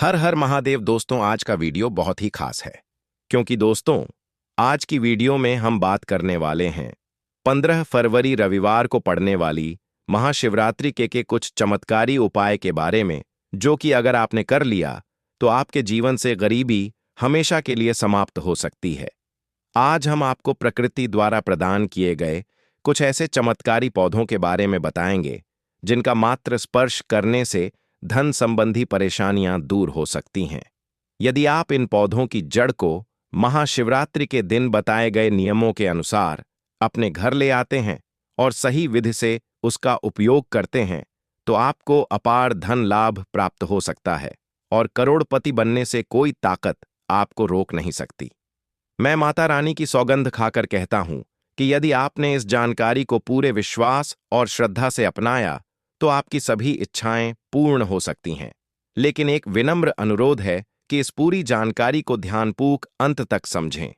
हर हर महादेव दोस्तों, आज का वीडियो बहुत ही खास है क्योंकि दोस्तों आज की वीडियो में हम बात करने वाले हैं 15 फरवरी रविवार को पड़ने वाली महाशिवरात्रि के कुछ चमत्कारी उपाय के बारे में, जो कि अगर आपने कर लिया तो आपके जीवन से गरीबी हमेशा के लिए समाप्त हो सकती है। आज हम आपको प्रकृति द्वारा प्रदान किए गए कुछ ऐसे चमत्कारी पौधों के बारे में बताएंगे जिनका मात्र स्पर्श करने से धन संबंधी परेशानियां दूर हो सकती हैं। यदि आप इन पौधों की जड़ को महाशिवरात्रि के दिन बताए गए नियमों के अनुसार अपने घर ले आते हैं और सही विधि से उसका उपयोग करते हैं, तो आपको अपार धन लाभ प्राप्त हो सकता है और करोड़पति बनने से कोई ताकत आपको रोक नहीं सकती। मैं माता रानी की सौगंध खाकर कहता हूं कि यदि आपने इस जानकारी को पूरे विश्वास और श्रद्धा से अपनाया तो आपकी सभी इच्छाएं पूर्ण हो सकती हैं। लेकिन एक विनम्र अनुरोध है कि इस पूरी जानकारी को ध्यानपूर्वक अंत तक समझें,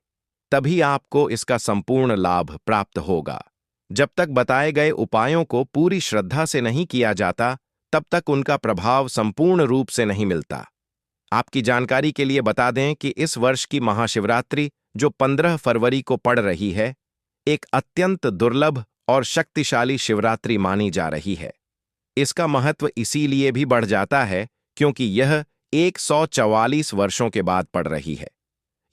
तभी आपको इसका संपूर्ण लाभ प्राप्त होगा। जब तक बताए गए उपायों को पूरी श्रद्धा से नहीं किया जाता, तब तक उनका प्रभाव संपूर्ण रूप से नहीं मिलता। आपकी जानकारी के लिए बता दें कि इस वर्ष की महाशिवरात्रि जो 15 फरवरी को पड़ रही है, एक अत्यंत दुर्लभ और शक्तिशाली शिवरात्रि मानी जा रही है। इसका महत्व इसीलिए भी बढ़ जाता है क्योंकि यह 144 वर्षों के बाद पड़ रही है।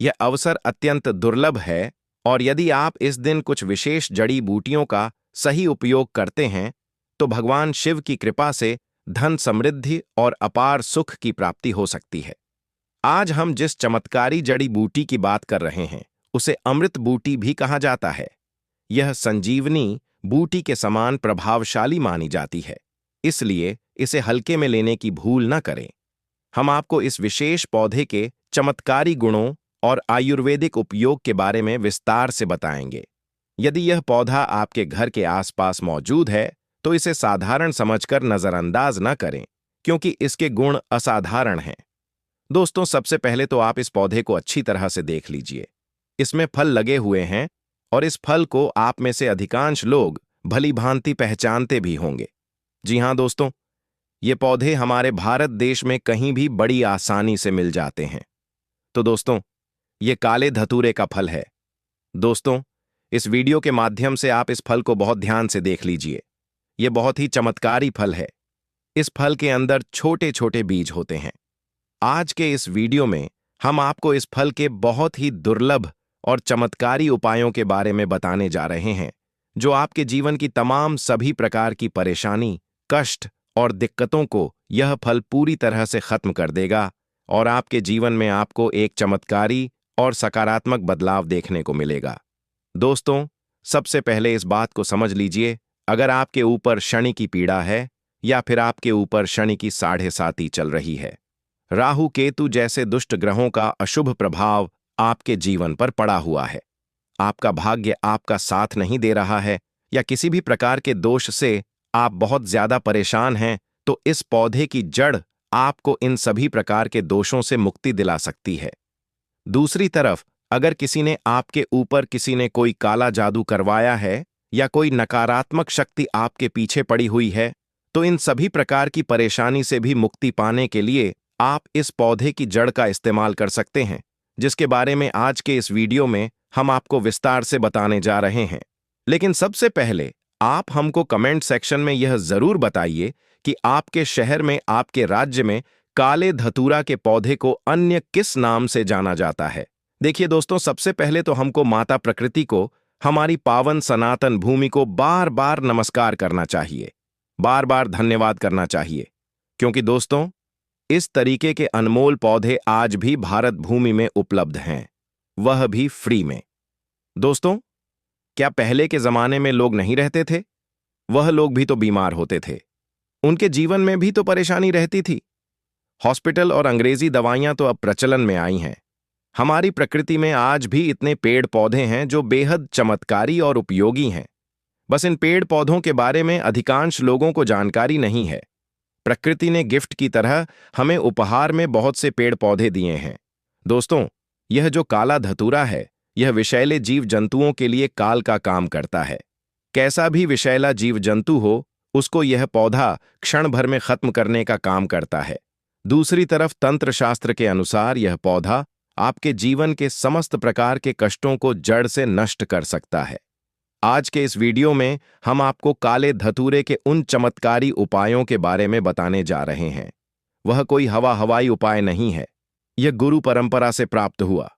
यह अवसर अत्यंत दुर्लभ है और यदि आप इस दिन कुछ विशेष जड़ी बूटियों का सही उपयोग करते हैं तो भगवान शिव की कृपा से धन समृद्धि और अपार सुख की प्राप्ति हो सकती है। आज हम जिस चमत्कारी जड़ी बूटी की बात कर रहे हैं उसे अमृत बूटी भी कहा जाता है। यह संजीवनी बूटी के समान प्रभावशाली मानी जाती है, इसलिए इसे हल्के में लेने की भूल न करें। हम आपको इस विशेष पौधे के चमत्कारी गुणों और आयुर्वेदिक उपयोग के बारे में विस्तार से बताएंगे। यदि यह पौधा आपके घर के आसपास मौजूद है तो इसे साधारण समझकर नजरअंदाज न करें, क्योंकि इसके गुण असाधारण हैं। दोस्तों, सबसे पहले तो आप इस पौधे को अच्छी तरह से देख लीजिए। इसमें फल लगे हुए हैं और इस फल को आप में से अधिकांश लोग भली भांति पहचानते भी होंगे। जी हां दोस्तों, ये पौधे हमारे भारत देश में कहीं भी बड़ी आसानी से मिल जाते हैं। तो दोस्तों, ये काले धतूरे का फल है। दोस्तों, इस वीडियो के माध्यम से आप इस फल को बहुत ध्यान से देख लीजिए। ये बहुत ही चमत्कारी फल है। इस फल के अंदर छोटे छोटे बीज होते हैं। आज के इस वीडियो में हम आपको इस फल के बहुत ही दुर्लभ और चमत्कारी उपायों के बारे में बताने जा रहे हैं, जो आपके जीवन की तमाम सभी प्रकार की परेशानी, कष्ट और दिक्कतों को यह फल पूरी तरह से खत्म कर देगा और आपके जीवन में आपको एक चमत्कारी और सकारात्मक बदलाव देखने को मिलेगा। दोस्तों, सबसे पहले इस बात को समझ लीजिए, अगर आपके ऊपर शनि की पीड़ा है या फिर आपके ऊपर शनि की 7.5 चल रही है, राहु केतु जैसे दुष्ट ग्रहों का अशुभ प्रभाव आपके जीवन पर पड़ा हुआ है, आपका भाग्य आपका साथ नहीं दे रहा है या किसी भी प्रकार के दोष से आप बहुत ज्यादा परेशान हैं, तो इस पौधे की जड़ आपको इन सभी प्रकार के दोषों से मुक्ति दिला सकती है। दूसरी तरफ, अगर किसी ने कोई काला जादू करवाया है या कोई नकारात्मक शक्ति आपके पीछे पड़ी हुई है, तो इन सभी प्रकार की परेशानी से भी मुक्ति पाने के लिए आप इस पौधे की जड़ का इस्तेमाल कर सकते हैं, जिसके बारे में आज के इस वीडियो में हम आपको विस्तार से बताने जा रहे हैं। लेकिन सबसे पहले आप हमको कमेंट सेक्शन में यह जरूर बताइए कि आपके शहर में, आपके राज्य में काले धतूरा के पौधे को अन्य किस नाम से जाना जाता है। देखिए दोस्तों, सबसे पहले तो हमको माता प्रकृति को, हमारी पावन सनातन भूमि को बार बार नमस्कार करना चाहिए, बार बार धन्यवाद करना चाहिए, क्योंकि दोस्तों इस तरीके के अनमोल पौधे आज भी भारत भूमि में उपलब्ध हैं, वह भी फ्री में। दोस्तों, क्या पहले के जमाने में लोग नहीं रहते थे? वह लोग भी तो बीमार होते थे, उनके जीवन में भी तो परेशानी रहती थी। हॉस्पिटल और अंग्रेजी दवाइयां तो अब प्रचलन में आई हैं। हमारी प्रकृति में आज भी इतने पेड़ पौधे हैं जो बेहद चमत्कारी और उपयोगी हैं। बस इन पेड़ पौधों के बारे में अधिकांश लोगों को जानकारी नहीं है। प्रकृति ने गिफ्ट की तरह हमें उपहार में बहुत से पेड़ पौधे दिए हैं। दोस्तों, यह जो काला धतूरा है, यह विषैले जीव जंतुओं के लिए काल का काम करता है। कैसा भी विषैला जीव जंतु हो, उसको यह पौधा क्षण भर में खत्म करने का काम करता है। दूसरी तरफ तंत्र शास्त्र के अनुसार यह पौधा आपके जीवन के समस्त प्रकार के कष्टों को जड़ से नष्ट कर सकता है। आज के इस वीडियो में हम आपको काले धतूरे के उन चमत्कारी उपायों के बारे में बताने जा रहे हैं। वह कोई हवाई उपाय नहीं है। यह गुरु परंपरा से प्राप्त हुआ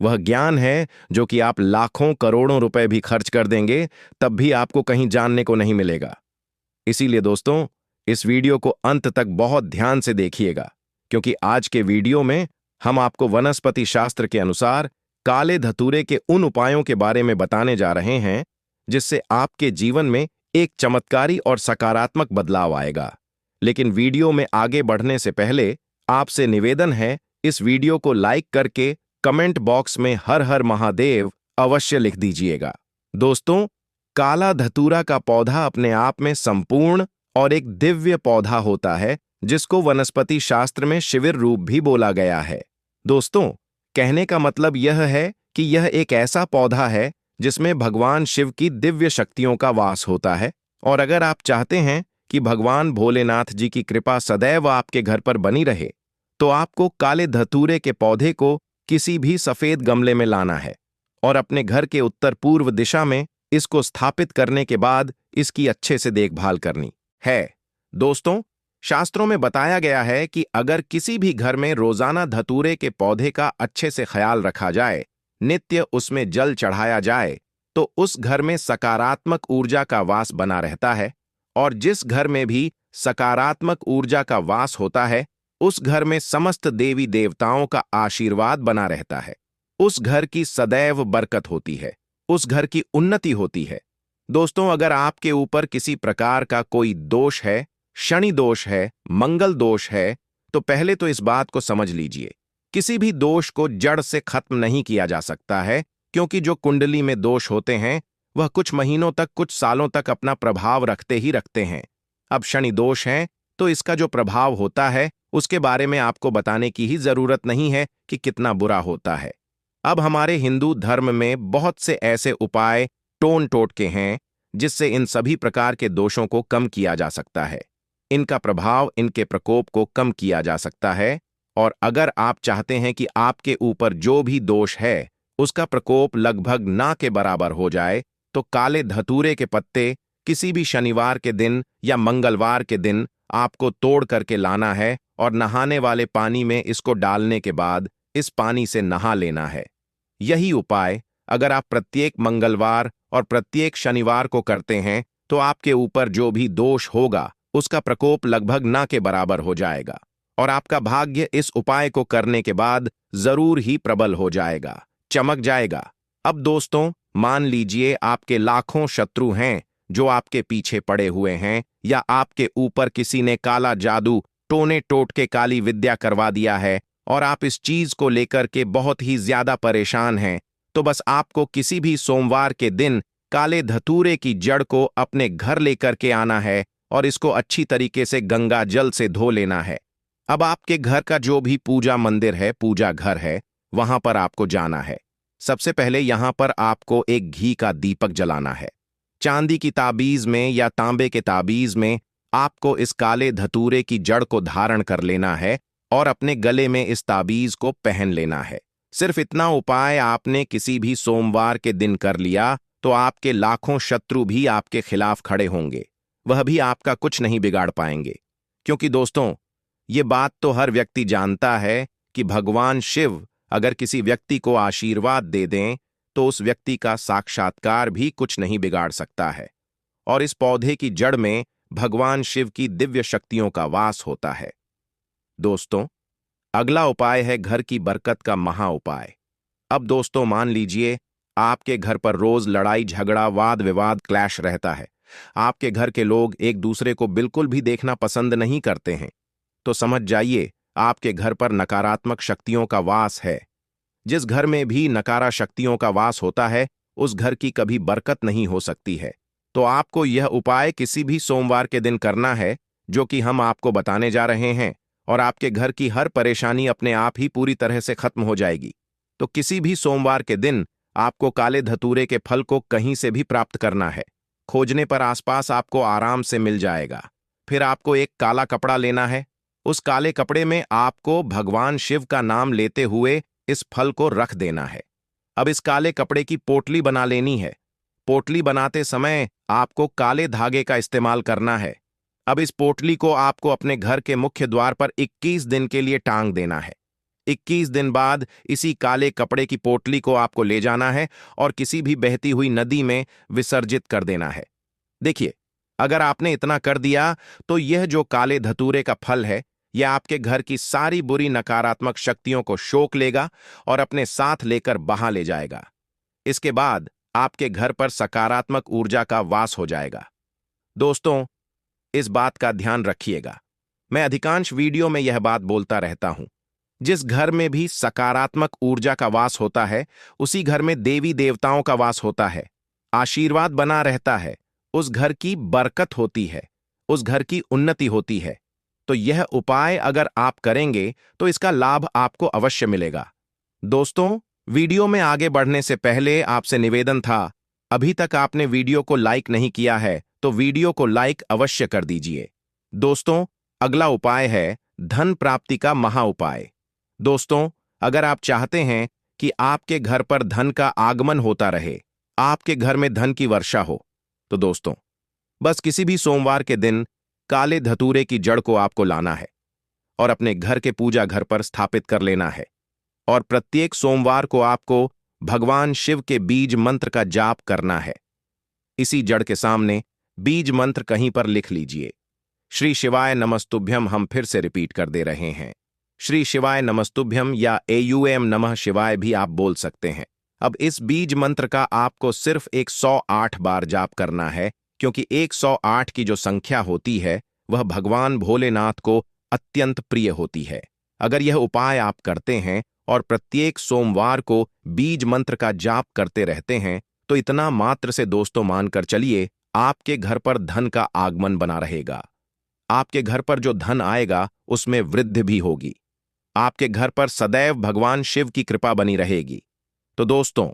वह ज्ञान है जो कि आप लाखों करोड़ों रुपए भी खर्च कर देंगे तब भी आपको कहीं जानने को नहीं मिलेगा। इसीलिए दोस्तों, इस वीडियो को अंत तक बहुत ध्यान से देखिएगा, क्योंकि आज के वीडियो में हम आपको वनस्पति शास्त्र के अनुसार काले धतूरे के उन उपायों के बारे में बताने जा रहे हैं जिससे आपके जीवन में एक चमत्कारी और सकारात्मक बदलाव आएगा। लेकिन वीडियो में आगे बढ़ने से पहले आपसे निवेदन है, इस वीडियो को लाइक करके कमेंट बॉक्स में हर हर महादेव अवश्य लिख दीजिएगा। दोस्तों, काला धतूरा का पौधा अपने आप में संपूर्ण और एक दिव्य पौधा होता है जिसको वनस्पति शास्त्र में शिविर रूप भी बोला गया है। दोस्तों, कहने का मतलब यह है कि यह एक ऐसा पौधा है जिसमें भगवान शिव की दिव्य शक्तियों का वास होता है। और अगर आप चाहते हैं कि भगवान भोलेनाथ जी की कृपा सदैव आपके घर पर बनी रहे, तो आपको काले धतूरे के पौधे को किसी भी सफेद गमले में लाना है और अपने घर के उत्तर पूर्व दिशा में इसको स्थापित करने के बाद इसकी अच्छे से देखभाल करनी है। दोस्तों, शास्त्रों में बताया गया है कि अगर किसी भी घर में रोजाना धतूरे के पौधे का अच्छे से ख्याल रखा जाए, नित्य उसमें जल चढ़ाया जाए, तो उस घर में सकारात्मक ऊर्जा का वास बना रहता है। और जिस घर में भी सकारात्मक ऊर्जा का वास होता है, उस घर में समस्त देवी देवताओं का आशीर्वाद बना रहता है। उस घर की सदैव बरकत होती है, उस घर की उन्नति होती है। दोस्तों, अगर आपके ऊपर किसी प्रकार का कोई दोष है, शनि दोष है, मंगल दोष है, तो पहले तो इस बात को समझ लीजिए, किसी भी दोष को जड़ से खत्म नहीं किया जा सकता है, क्योंकि जो कुंडली में दोष होते हैं वह कुछ महीनों तक, कुछ सालों तक अपना प्रभाव रखते ही रखते हैं। अब शनि दोष है तो इसका जो प्रभाव होता है उसके बारे में आपको बताने की ही जरूरत नहीं है कि कितना बुरा होता है। अब हमारे हिंदू धर्म में बहुत से ऐसे उपाय टोन टोटके हैं जिससे इन सभी प्रकार के दोषों को कम किया जा सकता है, इनका प्रभाव, इनके प्रकोप को कम किया जा सकता है। और अगर आप चाहते हैं कि आपके ऊपर जो भी दोष है उसका प्रकोप लगभग ना के बराबर हो जाए, तो काले धतूरे के पत्ते किसी भी शनिवार के दिन या मंगलवार के दिन आपको तोड़ करके लाना है और नहाने वाले पानी में इसको डालने के बाद इस पानी से नहा लेना है। यही उपाय अगर आप प्रत्येक मंगलवार और प्रत्येक शनिवार को करते हैं तो आपके ऊपर जो भी दोष होगा उसका प्रकोप लगभग ना के बराबर हो जाएगा और आपका भाग्य इस उपाय को करने के बाद जरूर ही प्रबल हो जाएगा, चमक जाएगा। अब दोस्तों, मान लीजिए आपके लाखों शत्रु हैं जो आपके पीछे पड़े हुए हैं, या आपके ऊपर किसी ने काला जादू, टोने टोटके, काली विद्या करवा दिया है और आप इस चीज को लेकर के बहुत ही ज्यादा परेशान हैं, तो बस आपको किसी भी सोमवार के दिन काले धतूरे की जड़ को अपने घर लेकर के आना है और इसको अच्छी तरीके से गंगा जल से धो लेना है। अब आपके घर का जो भी पूजा मंदिर है, पूजा घर है, वहां पर आपको जाना है। सबसे पहले यहां पर आपको एक घी का दीपक जलाना है। चांदी की ताबीज में या तांबे के ताबीज में आपको इस काले धतूरे की जड़ को धारण कर लेना है और अपने गले में इस ताबीज को पहन लेना है। सिर्फ इतना उपाय आपने किसी भी सोमवार के दिन कर लिया तो आपके लाखों शत्रु भी आपके खिलाफ खड़े होंगे, वह भी आपका कुछ नहीं बिगाड़ पाएंगे। क्योंकि दोस्तों, ये बात तो हर व्यक्ति जानता है कि भगवान शिव अगर किसी व्यक्ति को आशीर्वाद दे दें तो उस व्यक्ति का साक्षात्कार भी कुछ नहीं बिगाड़ सकता है। और इस पौधे की जड़ में भगवान शिव की दिव्य शक्तियों का वास होता है। दोस्तों, अगला उपाय है घर की बरकत का महा उपाय। अब दोस्तों, मान लीजिए आपके घर पर रोज लड़ाई झगड़ा, वाद विवाद, क्लैश रहता है। आपके घर के लोग एक दूसरे को बिल्कुल भी देखना पसंद नहीं करते हैं, तो समझ जाइए आपके घर पर नकारात्मक शक्तियों का वास है। जिस घर में भी नकारा शक्तियों का वास होता है उस घर की कभी बरकत नहीं हो सकती है। तो आपको यह उपाय किसी भी सोमवार के दिन करना है जो कि हम आपको बताने जा रहे हैं, और आपके घर की हर परेशानी अपने आप ही पूरी तरह से खत्म हो जाएगी। तो किसी भी सोमवार के दिन आपको काले धतूरे के फल को कहीं से भी प्राप्त करना है। खोजने पर आसपास आपको आराम से मिल जाएगा। फिर आपको एक काला कपड़ा लेना है, उस काले कपड़े में आपको भगवान शिव का नाम लेते हुए इस फल को रख देना है। अब इस काले कपड़े की पोटली बना लेनी है। पोटली बनाते समय आपको काले धागे का इस्तेमाल करना है। अब इस पोटली को आपको अपने घर के मुख्य द्वार पर 21 दिन के लिए टांग देना है। 21 दिन बाद इसी काले कपड़े की पोटली को आपको ले जाना है और किसी भी बहती हुई नदी में विसर्जित कर देना है। देखिए, अगर आपने इतना कर दिया तो यह जो काले धतूरे का फल है, यह आपके घर की सारी बुरी नकारात्मक शक्तियों को सोख लेगा और अपने साथ लेकर बहा ले जाएगा। इसके बाद आपके घर पर सकारात्मक ऊर्जा का वास हो जाएगा। दोस्तों, इस बात का ध्यान रखिएगा। मैं अधिकांश वीडियो में यह बात बोलता रहता हूं, जिस घर में भी सकारात्मक ऊर्जा का वास होता है, उसी घर में देवी देवताओं का वास होता है, आशीर्वाद बना रहता है, उस घर की बरकत होती है, उस घर की उन्नति होती है। तो यह उपाय अगर आप करेंगे तो इसका लाभ आपको अवश्य मिलेगा। दोस्तों, वीडियो में आगे बढ़ने से पहले आपसे निवेदन था, अभी तक आपने वीडियो को लाइक नहीं किया है तो वीडियो को लाइक अवश्य कर दीजिए। दोस्तों, अगला उपाय है धन प्राप्ति का महा उपाय। दोस्तों, अगर आप चाहते हैं कि आपके घर पर धन का आगमन होता रहे, आपके घर में धन की वर्षा हो, तो दोस्तों, बस किसी भी सोमवार के दिन काले धतूरे की जड़ को आपको लाना है और अपने घर के पूजा घर पर स्थापित कर लेना है। और प्रत्येक सोमवार को आपको भगवान शिव के बीज मंत्र का जाप करना है। इसी जड़ के सामने बीज मंत्र कहीं पर लिख लीजिए। श्री शिवाय नमस्तुभ्यम, हम फिर से रिपीट कर दे रहे हैं, श्री शिवाय नमस्तुभ्यम या AUM नमः शिवाय भी आप बोल सकते हैं। अब इस बीज मंत्र का आपको सिर्फ 108 बार जाप करना है, क्योंकि 108 की जो संख्या होती है वह भगवान भोलेनाथ को अत्यंत प्रिय होती है। अगर यह उपाय आप करते हैं और प्रत्येक सोमवार को बीज मंत्र का जाप करते रहते हैं, तो इतना मात्र से दोस्तों मानकर चलिए, आपके घर पर धन का आगमन बना रहेगा। आपके घर पर जो धन आएगा उसमें वृद्धि भी होगी। आपके घर पर सदैव भगवान शिव की कृपा बनी रहेगी। तो दोस्तों,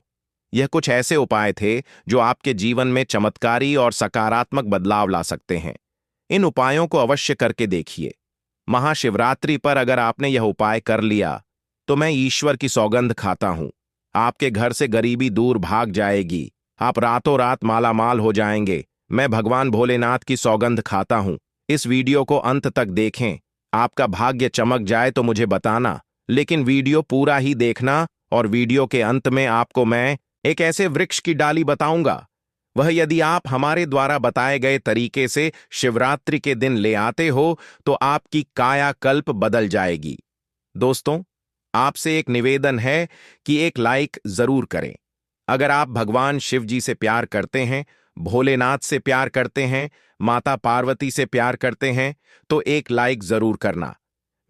यह कुछ ऐसे उपाय थे जो आपके जीवन में चमत्कारी और सकारात्मक बदलाव ला सकते हैं। इन उपायों को अवश्य करके देखिए। महाशिवरात्रि पर अगर आपने यह उपाय कर लिया तो मैं ईश्वर की सौगंध खाता हूं, आपके घर से गरीबी दूर भाग जाएगी, आप रातों रात मालामाल हो जाएंगे। मैं भगवान भोलेनाथ की सौगंध खाता हूं। इस वीडियो को अंत तक देखें। आपका भाग्य चमक जाए तो मुझे बताना, लेकिन वीडियो पूरा ही देखना। और वीडियो के अंत में आपको मैं एक ऐसे वृक्ष की डाली बताऊंगा, वह यदि आप हमारे द्वारा बताए गए तरीके से शिवरात्रि के दिन ले आते हो तो आपकी कायाकल्प बदल जाएगी। दोस्तों, आपसे एक निवेदन है कि एक लाइक जरूर करें। अगर आप भगवान शिव जी से प्यार करते हैं, भोलेनाथ से प्यार करते हैं, माता पार्वती से प्यार करते हैं, तो एक लाइक जरूर करना।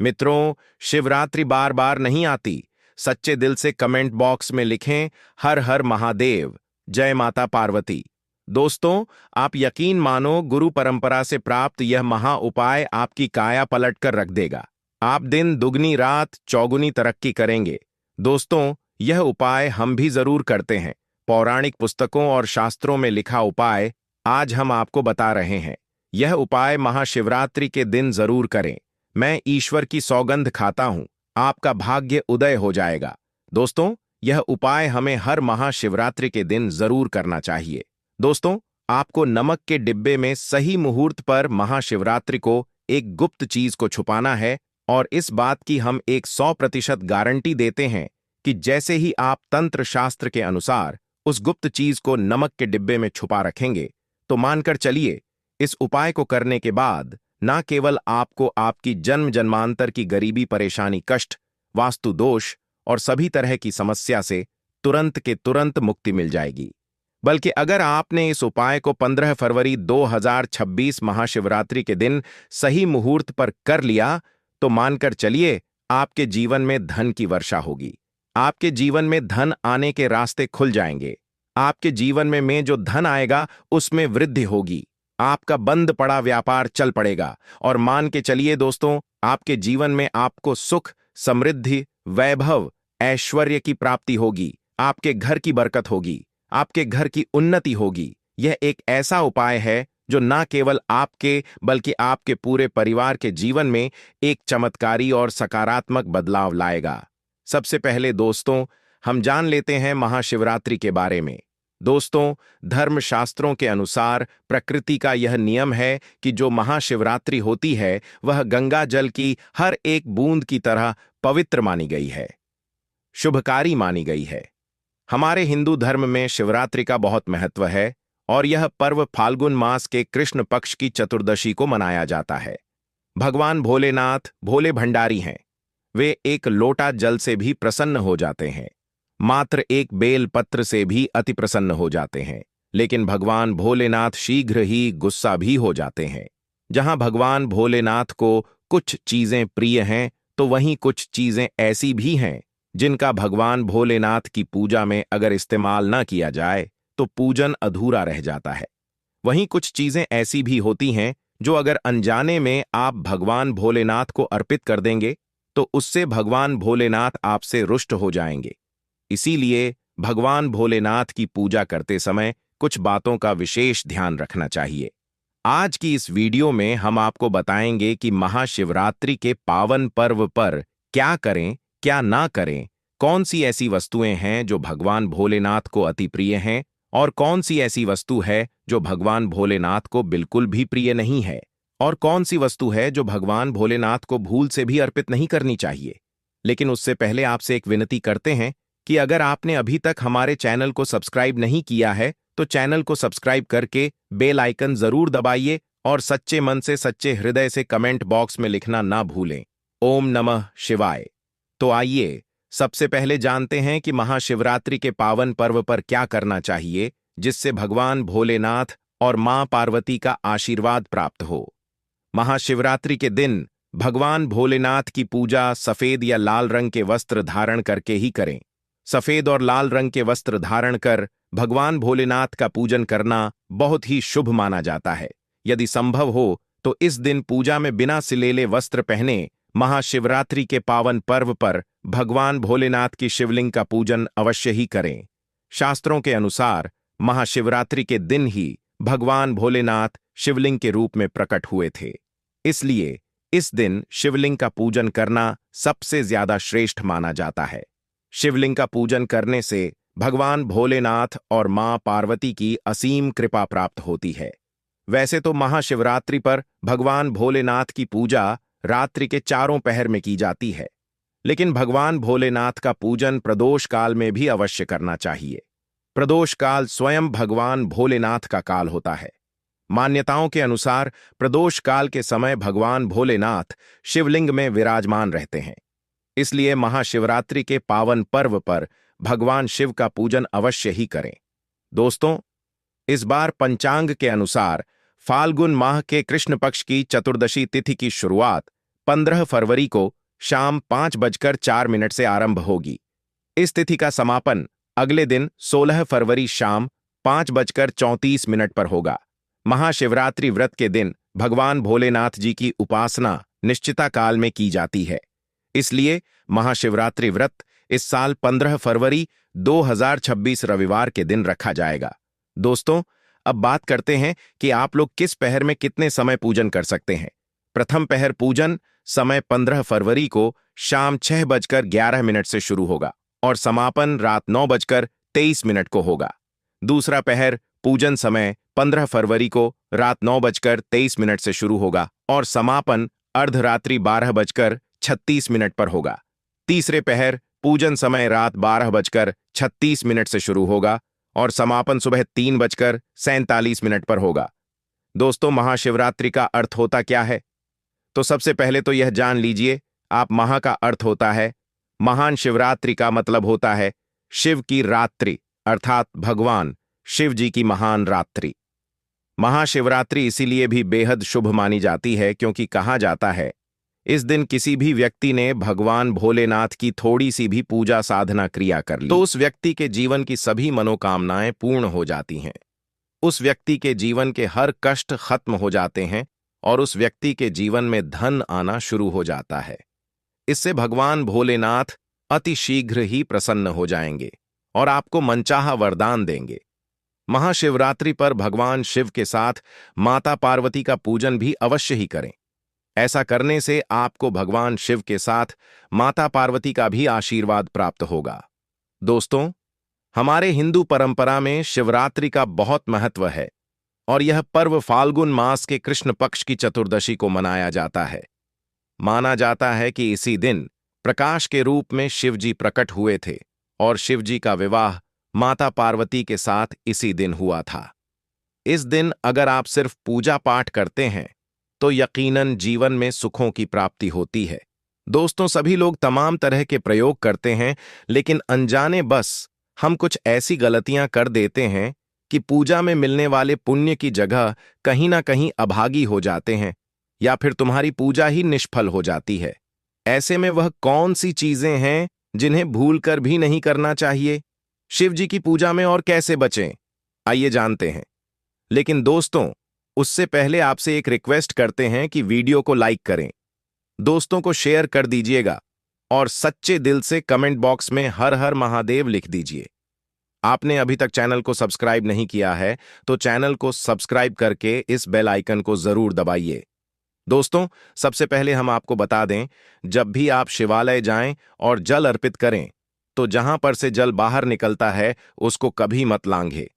मित्रों, शिवरात्रि बार बार नहीं आती। सच्चे दिल से कमेंट बॉक्स में लिखें, हर हर महादेव, जय माता पार्वती। दोस्तों, आप यकीन मानो, गुरु परंपरा से प्राप्त यह महा उपाय आपकी काया पलट कर रख देगा। आप दिन दुगनी रात चौगुनी तरक्की करेंगे। दोस्तों, यह उपाय हम भी जरूर करते हैं। पौराणिक पुस्तकों और शास्त्रों में लिखा उपाय आज हम आपको बता रहे हैं। यह उपाय महाशिवरात्रि के दिन जरूर करें। मैं ईश्वर की सौगंध खाता हूं, आपका भाग्य उदय हो जाएगा। दोस्तों, यह उपाय हमें हर महाशिवरात्रि के दिन जरूर करना चाहिए। दोस्तों, आपको नमक के डिब्बे में सही मुहूर्त पर महाशिवरात्रि को एक गुप्त चीज को छुपाना है, और इस बात की हम 100% गारंटी देते हैं कि जैसे ही आप तंत्र शास्त्र के अनुसार उस गुप्त चीज को नमक के डिब्बे में छुपा रखेंगे, तो मानकर चलिए, इस उपाय को करने के बाद न केवल आपको आपकी जन्म जन्मांतर की गरीबी, परेशानी, कष्ट, वास्तु दोष और सभी तरह की समस्या से तुरंत के तुरंत मुक्ति मिल जाएगी, बल्कि अगर आपने इस उपाय को 15 फरवरी 2026 महाशिवरात्रि के दिन सही मुहूर्त पर कर लिया, तो मानकर चलिए, आपके जीवन में धन की वर्षा होगी। आपके जीवन में धन आने के रास्ते खुल जाएंगे। आपके जीवन में जो धन आएगा उसमें वृद्धि होगी। आपका बंद पड़ा व्यापार चल पड़ेगा। और मान के चलिए दोस्तों, आपके जीवन में आपको सुख, समृद्धि, वैभव, ऐश्वर्य की प्राप्ति होगी। आपके घर की बरकत होगी, आपके घर की उन्नति होगी। यह एक ऐसा उपाय है जो न केवल आपके बल्कि आपके पूरे परिवार के जीवन में एक चमत्कारी और सकारात्मक बदलाव लाएगा। सबसे पहले दोस्तों, हम जान लेते हैं महाशिवरात्रि के बारे में। दोस्तों, धर्मशास्त्रों के अनुसार प्रकृति का यह नियम है कि जो महाशिवरात्रि होती है वह गंगा जल की हर एक बूंद की तरह पवित्र मानी गई है, शुभकारी मानी गई है। हमारे हिंदू धर्म में शिवरात्रि का बहुत महत्व है और यह पर्व फाल्गुन मास के कृष्ण पक्ष की चतुर्दशी को मनाया जाता है। भगवान भोलेनाथ भोले भंडारी हैं। वे एक लोटा जल से भी प्रसन्न हो जाते हैं, मात्र एक बेल पत्र से भी अति प्रसन्न हो जाते हैं। लेकिन भगवान भोलेनाथ शीघ्र ही गुस्सा भी हो जाते हैं। जहां भगवान भोलेनाथ को कुछ चीजें प्रिय हैं, तो वहीं कुछ चीजें ऐसी भी हैं जिनका भगवान भोलेनाथ की पूजा में अगर इस्तेमाल न किया जाए तो पूजन अधूरा रह जाता है। वहीं कुछ चीजें ऐसी भी होती हैं जो अगर अनजाने में आप भगवान भोलेनाथ को अर्पित कर देंगे तो उससे भगवान भोलेनाथ आपसे रुष्ट हो जाएंगे। इसीलिए भगवान भोलेनाथ की पूजा करते समय कुछ बातों का विशेष ध्यान रखना चाहिए। आज की इस वीडियो में हम आपको बताएंगे कि महाशिवरात्रि के पावन पर्व पर क्या करें, क्या ना करें, कौन सी ऐसी वस्तुएं हैं जो भगवान भोलेनाथ को अति प्रिय हैं और कौन सी ऐसी वस्तु है जो भगवान भोलेनाथ को बिल्कुल भी प्रिय नहीं है, और कौन सी वस्तु है जो भगवान भोलेनाथ को भूल से भी अर्पित नहीं करनी चाहिए। लेकिन उससे पहले आपसे एक विनती करते हैं कि अगर आपने अभी तक हमारे चैनल को सब्सक्राइब नहीं किया है तो चैनल को सब्सक्राइब करके बेल आइकन जरूर दबाइए और सच्चे मन से सच्चे हृदय से कमेंट बॉक्स में लिखना ना भूलें। ओम नमः शिवाय। तो आइए सबसे पहले जानते हैं कि महाशिवरात्रि के पावन पर्व पर क्या करना चाहिए जिससे भगवान भोलेनाथ और मां पार्वती का आशीर्वाद प्राप्त हो। महाशिवरात्रि के दिन भगवान भोलेनाथ की पूजा सफेद या लाल रंग के वस्त्र धारण करके ही करें। सफेद और लाल रंग के वस्त्र धारण कर भगवान भोलेनाथ का पूजन करना बहुत ही शुभ माना जाता है। यदि संभव हो तो इस दिन पूजा में बिना सिलेले वस्त्र पहने महाशिवरात्रि के पावन पर्व पर भगवान भोलेनाथ की शिवलिंग का पूजन अवश्य ही करें। शास्त्रों के अनुसार महाशिवरात्रि के दिन ही भगवान भोलेनाथ शिवलिंग के रूप में प्रकट हुए थे, इसलिए इस दिन शिवलिंग का पूजन करना सबसे ज्यादा श्रेष्ठ माना जाता है। शिवलिंग का पूजन करने से भगवान भोलेनाथ और मां पार्वती की असीम कृपा प्राप्त होती है। वैसे तो महाशिवरात्रि पर भगवान भोलेनाथ की पूजा रात्रि के चारों पहर में की जाती है, लेकिन भगवान भोलेनाथ का पूजन प्रदोष काल में भी अवश्य करना चाहिए। प्रदोष काल स्वयं भगवान भोलेनाथ का काल होता है। मान्यताओं के अनुसार प्रदोष काल के समय भगवान भोलेनाथ शिवलिंग में विराजमान रहते हैं, इसलिए महाशिवरात्रि के पावन पर्व पर भगवान शिव का पूजन अवश्य ही करें। दोस्तों, इस बार पंचांग के अनुसार फाल्गुन माह के कृष्ण पक्ष की चतुर्दशी तिथि की शुरुआत 15 फरवरी को शाम 5:04 से आरंभ होगी। इस तिथि का समापन अगले दिन 16 फरवरी शाम 5:34 पर होगा। महाशिवरात्रि व्रत के दिन भगवान भोलेनाथ जी की उपासना निश्चिता काल में की जाती है, इसलिए महाशिवरात्रि व्रत इस साल 15 फरवरी 2026 रविवार के दिन रखा जाएगा। दोस्तों, अब बात करते हैं कि आप लोग किस पहर में कितने समय पूजन कर सकते हैं। प्रथम पहर पूजन समय 15 फरवरी को शाम 6:11 से शुरू होगा और समापन रात 9:23 को होगा। दूसरा पहर पूजन समय 15 फरवरी को रात 9:23 से शुरू होगा और समापन अर्धरात्रि 12:36 पर होगा। तीसरे पहर पूजन समय रात 12:36 से शुरू होगा और समापन सुबह 3:47 पर होगा। दोस्तों, महाशिवरात्रि का अर्थ होता क्या है? तो सबसे पहले तो यह जान लीजिए, आप महा का अर्थ होता है महान, शिवरात्रि का मतलब होता है शिव की रात्रि, अर्थात भगवान शिव जी की महान रात्रि। महाशिवरात्रि इसीलिए भी बेहद शुभ मानी जाती है क्योंकि कहा जाता है इस दिन किसी भी व्यक्ति ने भगवान भोलेनाथ की थोड़ी सी भी पूजा साधना क्रिया कर ली तो उस व्यक्ति के जीवन की सभी मनोकामनाएं पूर्ण हो जाती हैं। उस व्यक्ति के जीवन के हर कष्ट खत्म हो जाते हैं और उस व्यक्ति के जीवन में धन आना शुरू हो जाता है। इससे भगवान भोलेनाथ अति शीघ्र ही प्रसन्न हो जाएंगे और आपको मनचाहा वरदान देंगे। महाशिवरात्रि पर भगवान शिव के साथ माता पार्वती का पूजन भी अवश्य ही करें। ऐसा करने से आपको भगवान शिव के साथ माता पार्वती का भी आशीर्वाद प्राप्त होगा। दोस्तों, हमारे हिंदू परंपरा में शिवरात्रि का बहुत महत्व है और यह पर्व फाल्गुन मास के कृष्ण पक्ष की चतुर्दशी को मनाया जाता है। माना जाता है कि इसी दिन प्रकाश के रूप में शिव जी प्रकट हुए थे और शिव जी का विवाह माता पार्वती के साथ इसी दिन हुआ था। इस दिन अगर आप सिर्फ पूजा पाठ करते हैं तो यकीनन जीवन में सुखों की प्राप्ति होती है। दोस्तों, सभी लोग तमाम तरह के प्रयोग करते हैं, लेकिन अनजाने बस हम कुछ ऐसी गलतियां कर देते हैं कि पूजा में मिलने वाले पुण्य की जगह कहीं ना कहीं अभागी हो जाते हैं या फिर तुम्हारी पूजा ही निष्फल हो जाती है। ऐसे में वह कौन सी चीजें हैं जिन्हें भूलकर भी नहीं करना चाहिए शिव जी की पूजा में, और कैसे बचें, आइए जानते हैं। लेकिन दोस्तों, उससे पहले आपसे एक रिक्वेस्ट करते हैं कि वीडियो को लाइक करें, दोस्तों को शेयर कर दीजिएगा और सच्चे दिल से कमेंट बॉक्स में हर हर महादेव लिख दीजिए। आपने अभी तक चैनल को सब्सक्राइब नहीं किया है तो चैनल को सब्सक्राइब करके इस बेल आइकन को जरूर दबाइए। दोस्तों, सबसे पहले हम आपको बता दें, जब भी आप शिवालय जाएं और जल अर्पित करें तो जहां पर से जल बाहर निकलता है उसको कभी मत लांघे।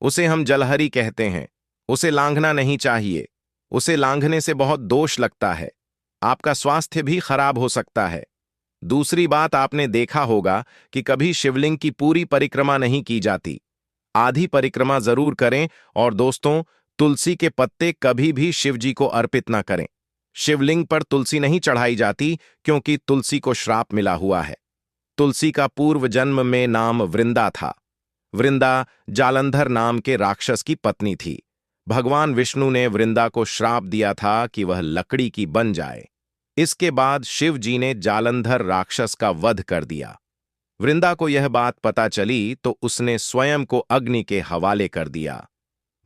उसे हम जलहरी कहते हैं। उसे लांघना नहीं चाहिए। उसे लांघने से बहुत दोष लगता है, आपका स्वास्थ्य भी खराब हो सकता है। दूसरी बात, आपने देखा होगा कि कभी शिवलिंग की पूरी परिक्रमा नहीं की जाती, आधी परिक्रमा जरूर करें। और दोस्तों, तुलसी के पत्ते कभी भी शिव जी को अर्पित ना करें। शिवलिंग पर तुलसी नहीं चढ़ाई जाती क्योंकि तुलसी को श्राप मिला हुआ है। तुलसी का पूर्व जन्म में नाम वृंदा था। वृंदा जालंधर नाम के राक्षस की पत्नी थी। भगवान विष्णु ने वृंदा को श्राप दिया था कि वह लकड़ी की बन जाए। इसके बाद शिव जी ने जालंधर राक्षस का वध कर दिया। वृंदा को यह बात पता चली तो उसने स्वयं को अग्नि के हवाले कर दिया।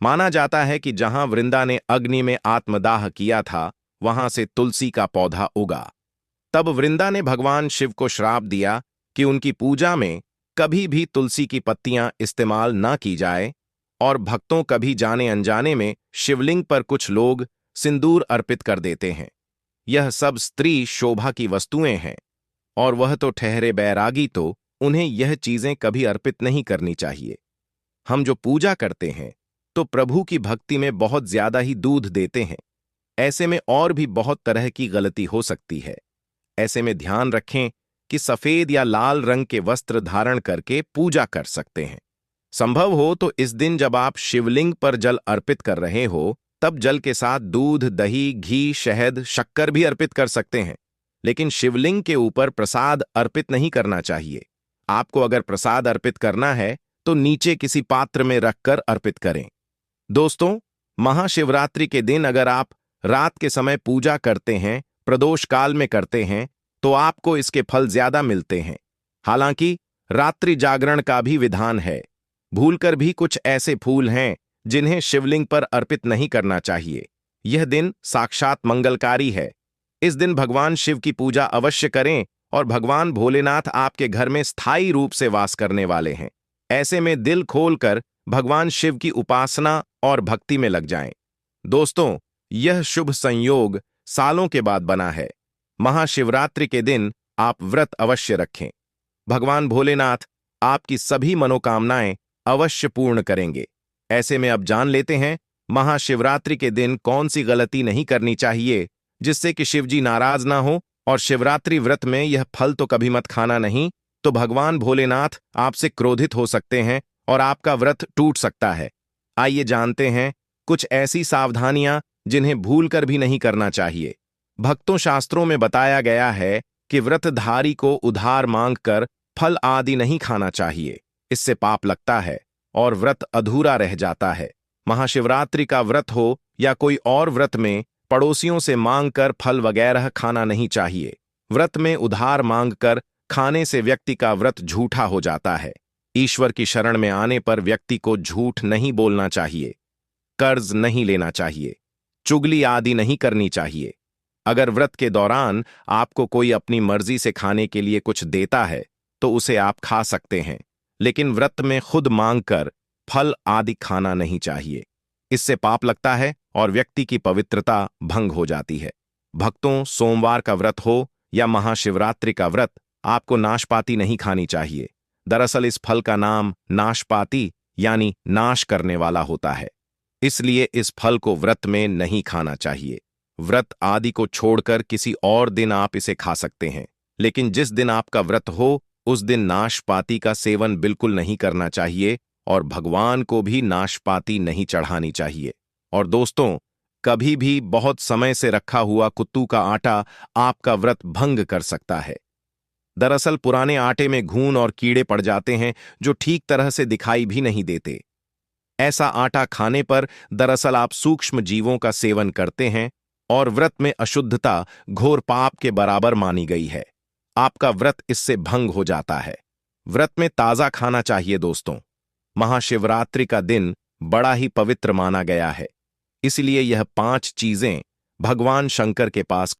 माना जाता है कि जहां वृंदा ने अग्नि में आत्मदाह किया था वहां से तुलसी का पौधा उगा। तब वृंदा ने भगवान शिव को श्राप दिया कि उनकी पूजा में कभी भी तुलसी की पत्तियां इस्तेमाल ना की जाए और भक्तों कभी जाने अनजाने में शिवलिंग पर कुछ लोग सिंदूर अर्पित कर देते हैं। यह सब स्त्री शोभा की वस्तुएं हैं और वह तो ठहरे बैरागी, तो उन्हें यह चीजें कभी अर्पित नहीं करनी चाहिए। हम जो पूजा करते हैं तो प्रभु की भक्ति में बहुत ज्यादा ही दूध देते हैं। ऐसे में और भी बहुत तरह की गलती हो सकती है। ऐसे में ध्यान रखें कि सफेद या लाल रंग के वस्त्र धारण करके पूजा कर सकते हैं। संभव हो तो इस दिन जब आप शिवलिंग पर जल अर्पित कर रहे हो तब जल के साथ दूध, दही, घी, शहद, शक्कर भी अर्पित कर सकते हैं, लेकिन शिवलिंग के ऊपर प्रसाद अर्पित नहीं करना चाहिए। आपको अगर प्रसाद अर्पित करना है तो नीचे किसी पात्र में रखकर अर्पित करें। दोस्तों, महाशिवरात्रि के दिन अगर आप रात के समय पूजा करते हैं, प्रदोष काल में करते हैं, तो आपको इसके फल ज्यादा मिलते हैं। हालांकि रात्रि जागरण का भी विधान है। भूलकर भी कुछ ऐसे फूल हैं जिन्हें शिवलिंग पर अर्पित नहीं करना चाहिए। यह दिन साक्षात मंगलकारी है। इस दिन भगवान शिव की पूजा अवश्य करें और भगवान भोलेनाथ आपके घर में स्थायी रूप से वास करने वाले हैं। ऐसे में दिल खोलकर भगवान शिव की उपासना और भक्ति में लग जाएं। दोस्तों, यह शुभ संयोग सालों के बाद बना है। महाशिवरात्रि के दिन आप व्रत अवश्य रखें। भगवान भोलेनाथ आपकी सभी मनोकामनाएं अवश्य पूर्ण करेंगे। ऐसे में अब जान लेते हैं महाशिवरात्रि के दिन कौन सी गलती नहीं करनी चाहिए जिससे कि शिवजी नाराज ना हो। और शिवरात्रि व्रत में यह फल तो कभी मत खाना नहीं, तो भगवान भोलेनाथ आपसे क्रोधित हो सकते हैं और आपका व्रत टूट सकता है। आइए जानते हैं कुछ ऐसी सावधानियां जिन्हें भूलकर भी नहीं करना चाहिए। भक्तों, शास्त्रों में बताया गया है कि व्रतधारी को उधार मांगकर फल आदि नहीं खाना चाहिए, इससे पाप लगता है और व्रत अधूरा रह जाता है। महाशिवरात्रि का व्रत हो या कोई और व्रत में पड़ोसियों से मांगकर फल वगैरह खाना नहीं चाहिए। व्रत में उधार मांगकर खाने से व्यक्ति का व्रत झूठा हो जाता है। ईश्वर की शरण में आने पर व्यक्ति को झूठ नहीं बोलना चाहिए, कर्ज नहीं लेना चाहिए, चुगली आदि नहीं करनी चाहिए। अगर व्रत के दौरान आपको कोई अपनी मर्जी से खाने के लिए कुछ देता है तो उसे आप खा सकते हैं, लेकिन व्रत में खुद मांगकर फल आदि खाना नहीं चाहिए। इससे पाप लगता है और व्यक्ति की पवित्रता भंग हो जाती है। भक्तों, सोमवार का व्रत हो या महाशिवरात्रि का व्रत, आपको नाशपाती नहीं खानी चाहिए। दरअसल इस फल का नाम नाशपाती यानी नाश करने वाला होता है, इसलिए इस फल को व्रत में नहीं खाना चाहिए। व्रत आदि को छोड़कर किसी और दिन आप इसे खा सकते हैं, लेकिन जिस दिन आपका व्रत हो उस दिन नाशपाती का सेवन बिल्कुल नहीं करना चाहिए और भगवान को भी नाशपाती नहीं चढ़ानी चाहिए। और दोस्तों, कभी भी बहुत समय से रखा हुआ कुत्तू का आटा आपका व्रत भंग कर सकता है। दरअसल पुराने आटे में घून और कीड़े पड़ जाते हैं जो ठीक तरह से दिखाई भी नहीं देते। ऐसा आटा खाने पर दरअसल आप सूक्ष्म जीवों का सेवन करते हैं और व्रत में अशुद्धता घोर पाप के बराबर मानी गई है। आपका व्रत इससे भंग हो जाता है। व्रत में ताजा खाना चाहिए दोस्तों। महाशिवरात्रि का दिन बड़ा ही पवित्र माना गया है, इसलिए यह 5 चीजें भगवान शंकर के पास